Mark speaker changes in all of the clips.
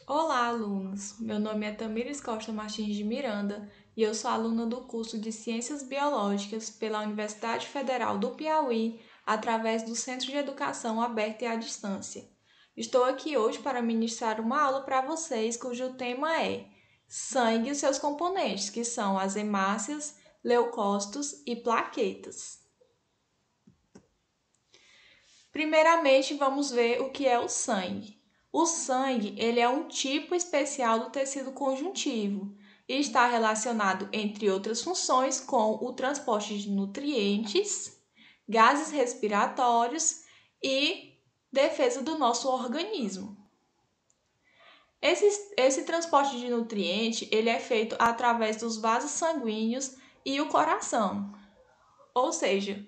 Speaker 1: Olá, alunos! Meu nome é Tamires Costa Martins de Miranda e eu sou aluna do curso de Ciências Biológicas pela Universidade Federal do Piauí, através do Centro de Educação Aberta e à Distância. Estou aqui hoje para ministrar uma aula para vocês cujo tema é sangue e seus componentes, que são as hemácias, leucócitos e plaquetas. Primeiramente, vamos ver o que é o sangue. O sangue, ele é um tipo especial do tecido conjuntivo e está relacionado, entre outras funções, com o transporte de nutrientes, gases respiratórios e defesa do nosso organismo. Esse transporte de nutriente, ele é feito através dos vasos sanguíneos e o coração. Ou seja,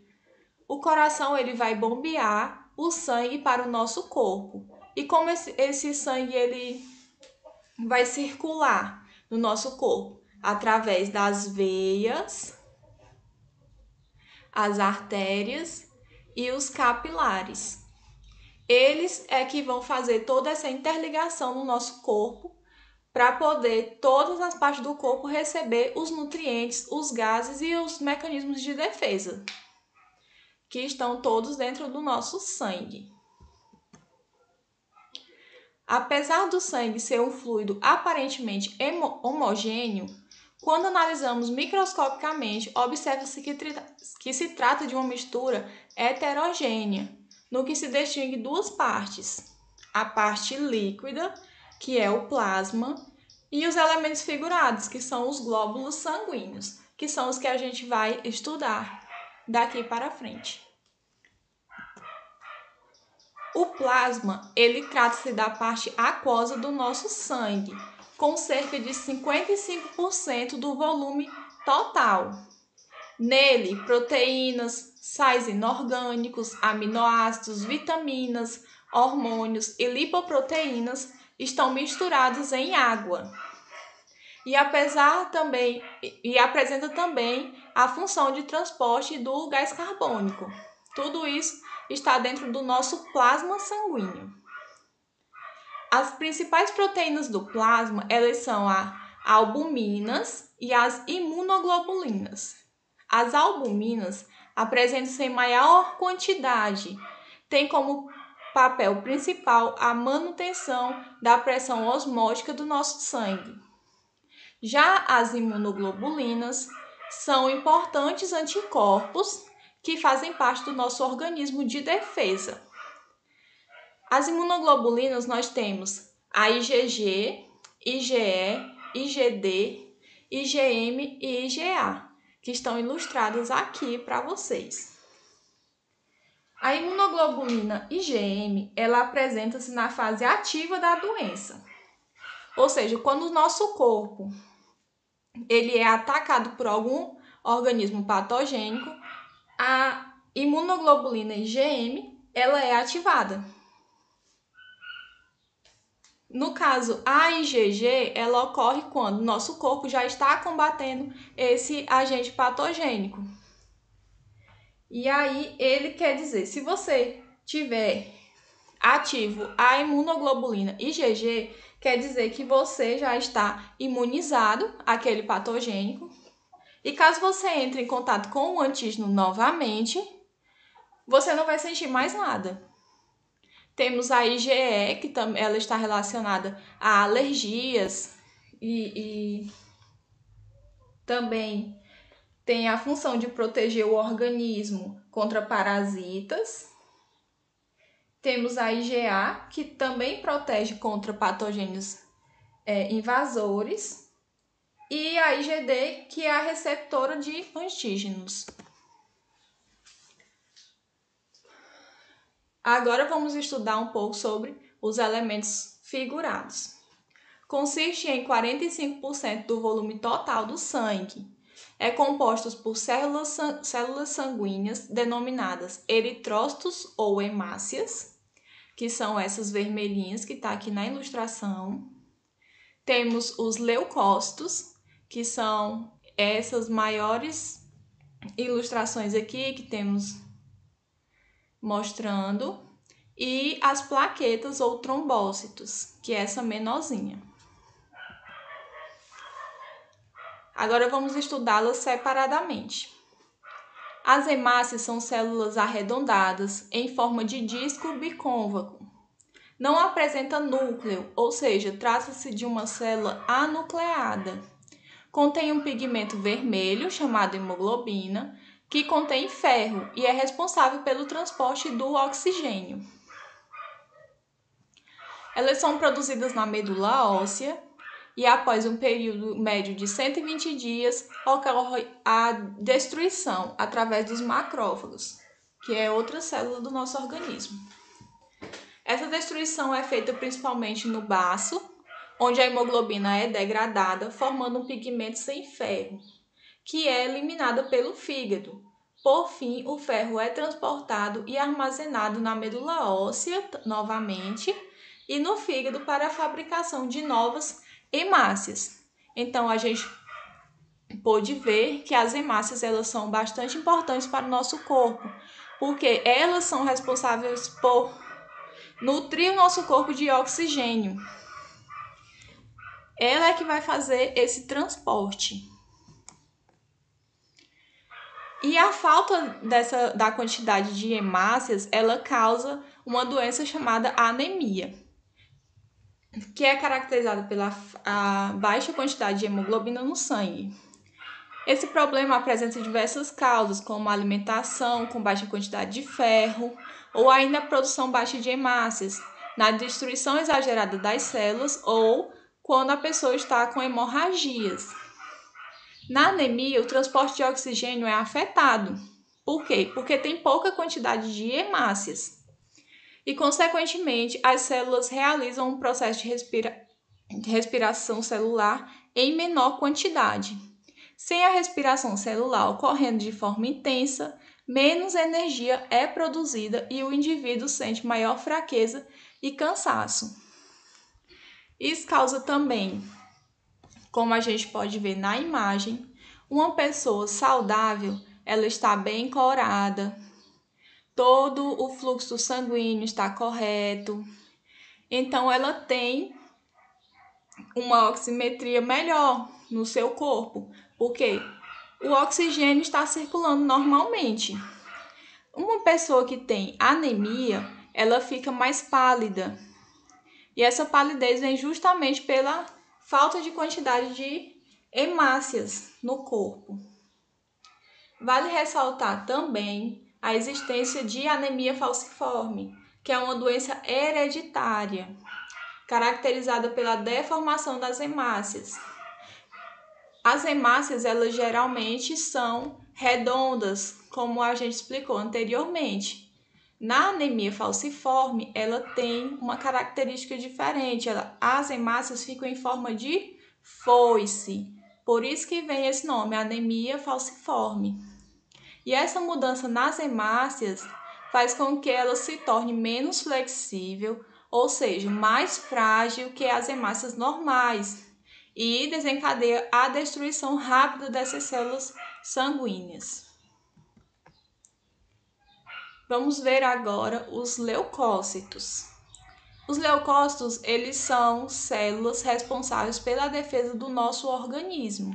Speaker 1: o coração ele vai bombear o sangue para o nosso corpo. E como esse sangue ele vai circular no nosso corpo? Através das veias, as artérias e os capilares. Eles é que vão fazer toda essa interligação no nosso corpo para poder todas as partes do corpo receber os nutrientes, os gases e os mecanismos de defesa, que estão todos dentro do nosso sangue. Apesar do sangue ser um fluido aparentemente homogêneo, quando analisamos microscopicamente, observa-se que se trata de uma mistura heterogênea, no que se distingue duas partes: a parte líquida, que é o plasma, e os elementos figurados, que são os glóbulos sanguíneos, que são os que a gente vai estudar daqui para frente. O plasma, ele trata-se da parte aquosa do nosso sangue, com cerca de 55% do volume total. Nele, proteínas, sais inorgânicos, aminoácidos, vitaminas, hormônios e lipoproteínas estão misturados em água. E apresenta também a função de transporte do gás carbônico. Tudo isso está dentro do nosso plasma sanguíneo. As principais proteínas do plasma, elas são as albuminas e as imunoglobulinas. As albuminas apresentam-se em maior quantidade, têm como papel principal a manutenção da pressão osmótica do nosso sangue. Já as imunoglobulinas são importantes anticorpos que fazem parte do nosso organismo de defesa. As imunoglobulinas nós temos a IgG, IgE, IgD, IgM e IgA, que estão ilustradas aqui para vocês. A imunoglobulina IgM, ela apresenta-se na fase ativa da doença. Ou seja, quando o nosso corpo ele é atacado por algum organismo patogênico, a imunoglobulina IgM, ela é ativada. No caso, a IgG, ela ocorre quando o nosso corpo já está combatendo esse agente patogênico. E aí, ele quer dizer, se você tiver ativo a imunoglobulina IgG, quer dizer que você já está imunizado àquele patogênico. E caso você entre em contato com o antígeno novamente, você não vai sentir mais nada. Temos a IgE, que ela está relacionada a alergias e também tem a função de proteger o organismo contra parasitas. Temos a IgA, que também protege contra patogênios invasores. E a IgD, que é a receptora de antígenos. Agora vamos estudar um pouco sobre os elementos figurados. Consiste em 45% do volume total do sangue. É composto por células sanguíneas denominadas eritrócitos ou hemácias, que são essas vermelhinhas que está aqui na ilustração. Temos os leucócitos, que são essas maiores ilustrações aqui que temos mostrando. e as plaquetas ou trombócitos, que é essa menorzinha. Agora vamos estudá-las separadamente. As hemácias são células arredondadas em forma de disco bicôncavo. Não apresenta núcleo, ou seja, trata-se de uma célula anucleada. Contém um pigmento vermelho, chamado hemoglobina, que contém ferro e é responsável pelo transporte do oxigênio. Elas são produzidas na medula óssea e após um período médio de 120 dias ocorre a destruição através dos macrófagos, que é outra célula do nosso organismo. Essa destruição é feita principalmente no baço, onde a hemoglobina é degradada, formando um pigmento sem ferro, que é eliminado pelo fígado. Por fim, o ferro é transportado e armazenado na medula óssea, novamente, e no fígado para a fabricação de novas hemácias. Então, a gente pôde ver que as hemácias elas são bastante importantes para o nosso corpo, porque elas são responsáveis por nutrir o nosso corpo de oxigênio. Ela é que vai fazer esse transporte. E a falta da quantidade de hemácias, ela causa uma doença chamada anemia, que é caracterizada pela baixa quantidade de hemoglobina no sangue. Esse problema apresenta diversas causas, como alimentação com baixa quantidade de ferro, ou ainda a produção baixa de hemácias, na destruição exagerada das células ou quando a pessoa está com hemorragias. Na anemia, o transporte de oxigênio é afetado. Por quê? Porque tem pouca quantidade de hemácias. E, consequentemente, as células realizam um processo de respiração celular em menor quantidade. Sem a respiração celular ocorrendo de forma intensa, menos energia é produzida e o indivíduo sente maior fraqueza e cansaço. Isso causa também, como a gente pode ver na imagem, uma pessoa saudável, ela está bem corada, todo o fluxo sanguíneo está correto, então ela tem uma oximetria melhor no seu corpo, porque o oxigênio está circulando normalmente. Uma pessoa que tem anemia, ela fica mais pálida. E essa palidez vem justamente pela falta de quantidade de hemácias no corpo. Vale ressaltar também a existência de anemia falciforme, que é uma doença hereditária, caracterizada pela deformação das hemácias. As hemácias, elas geralmente são redondas, como a gente explicou anteriormente. Na anemia falciforme, ela tem uma característica diferente. As hemácias ficam em forma de foice. Por isso que vem esse nome, anemia falciforme. E essa mudança nas hemácias faz com que ela se torne menos flexível, ou seja, mais frágil que as hemácias normais, e desencadeia a destruição rápida dessas células sanguíneas. Vamos ver agora os leucócitos. Os leucócitos, eles são células responsáveis pela defesa do nosso organismo.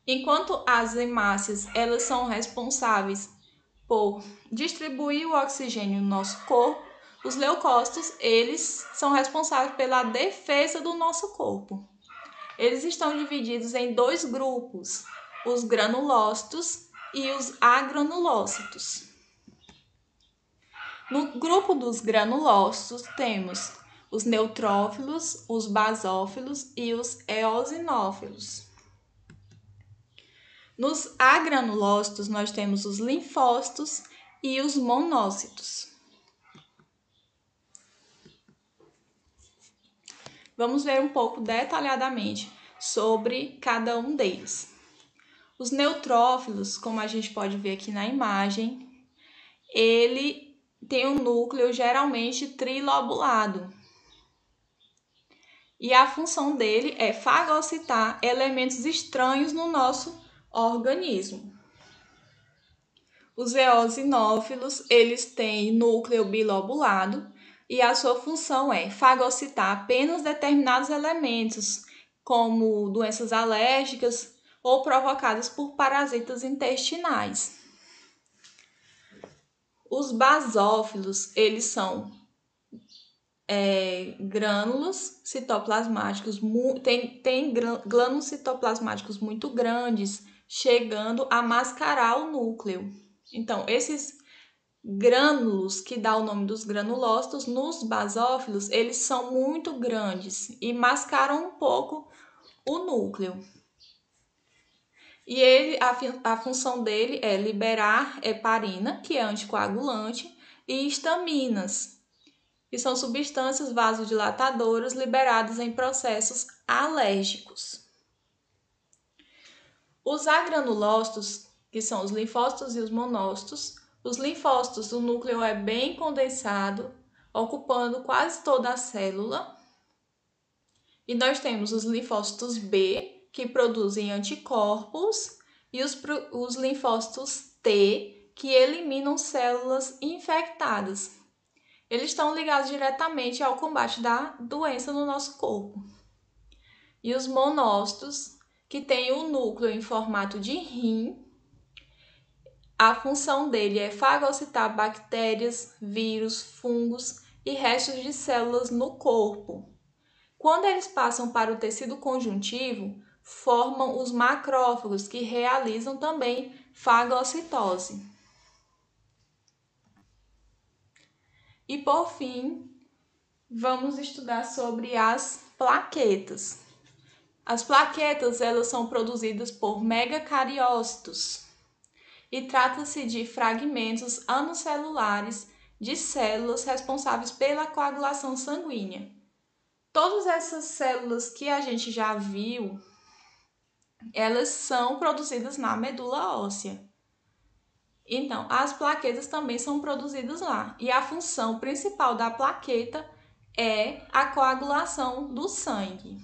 Speaker 1: Enquanto as hemácias, elas são responsáveis por distribuir o oxigênio no nosso corpo, os leucócitos, eles são responsáveis pela defesa do nosso corpo. Eles estão divididos em dois grupos, os granulócitos e os agranulócitos. No grupo dos granulócitos temos os neutrófilos, os basófilos e os eosinófilos. Nos agranulócitos nós temos os linfócitos e os monócitos. Vamos ver um pouco detalhadamente sobre cada um deles. Os neutrófilos, como a gente pode ver aqui na imagem, ele tem um núcleo geralmente trilobulado. E a função dele é fagocitar elementos estranhos no nosso organismo. Os eosinófilos, eles têm núcleo bilobulado e a sua função é fagocitar apenas determinados elementos, como doenças alérgicas ou provocadas por parasitas intestinais. Os basófilos, eles são grânulos citoplasmáticos, tem glândulos citoplasmáticos muito grandes, chegando a mascarar o núcleo. Então, esses grânulos, que dá o nome dos granulócitos, nos basófilos, eles são muito grandes e mascaram um pouco o núcleo. E a função dele é liberar heparina, que é anticoagulante, e histaminas, que são substâncias vasodilatadoras liberadas em processos alérgicos. Os agranulócitos, que são os linfócitos e os monócitos, os linfócitos, o núcleo é bem condensado, ocupando quase toda a célula. E nós temos os linfócitos B, que produzem anticorpos, e os linfócitos T, que eliminam células infectadas. Eles estão ligados diretamente ao combate da doença no nosso corpo. E os monócitos, que têm o núcleo em formato de rim, a função dele é fagocitar bactérias, vírus, fungos e restos de células no corpo. Quando eles passam para o tecido conjuntivo, formam os macrófagos, que realizam também fagocitose. E por fim, vamos estudar sobre as plaquetas. As plaquetas, elas são produzidas por megacariócitos e trata-se de fragmentos anucelulares de células responsáveis pela coagulação sanguínea. Todas essas células que a gente já viu, elas são produzidas na medula óssea. Então, as plaquetas também são produzidas lá. E a função principal da plaqueta é a coagulação do sangue.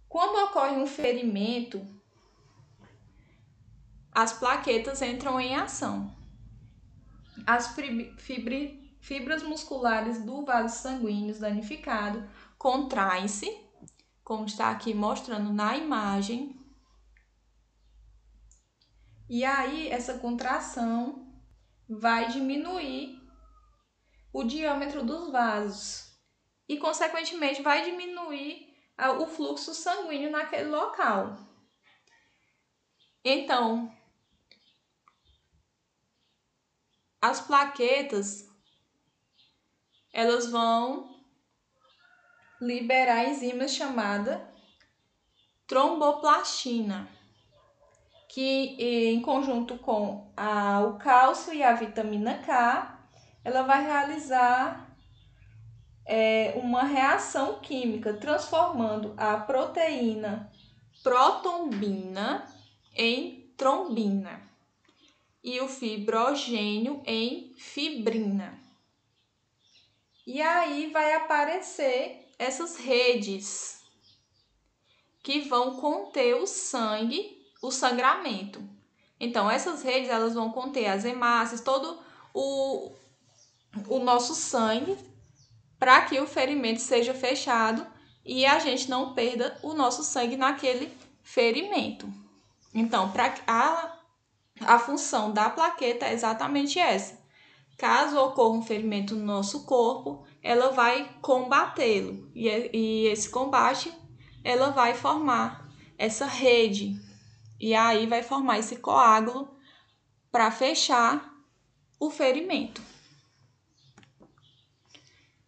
Speaker 1: Quando ocorre um ferimento, as plaquetas entram em ação. As fibras musculares do vaso sanguíneo danificado contraem-se, como está aqui mostrando na imagem. E aí, essa contração vai diminuir o diâmetro dos vasos e, consequentemente, vai diminuir o fluxo sanguíneo naquele local. Então, as plaquetas, elas vão liberar enzimas chamada tromboplastina, que em conjunto com o cálcio e a vitamina K, ela vai realizar uma reação química, transformando a proteína protombina em trombina e o fibrogênio em fibrina. E aí vai aparecer essas redes que vão conter o sangue, o sangramento. Então, essas redes, elas vão conter as hemácias, todo o nosso sangue, para que o ferimento seja fechado e a gente não perda o nosso sangue naquele ferimento. Então, a função da plaqueta é exatamente essa. Caso ocorra um ferimento no nosso corpo, ela vai combatê-lo. E esse combate, ela vai formar essa rede. E aí vai formar esse coágulo para fechar o ferimento.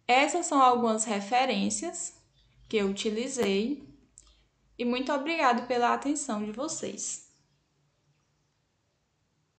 Speaker 1: Essas são algumas referências que eu utilizei. E muito obrigado pela atenção de vocês.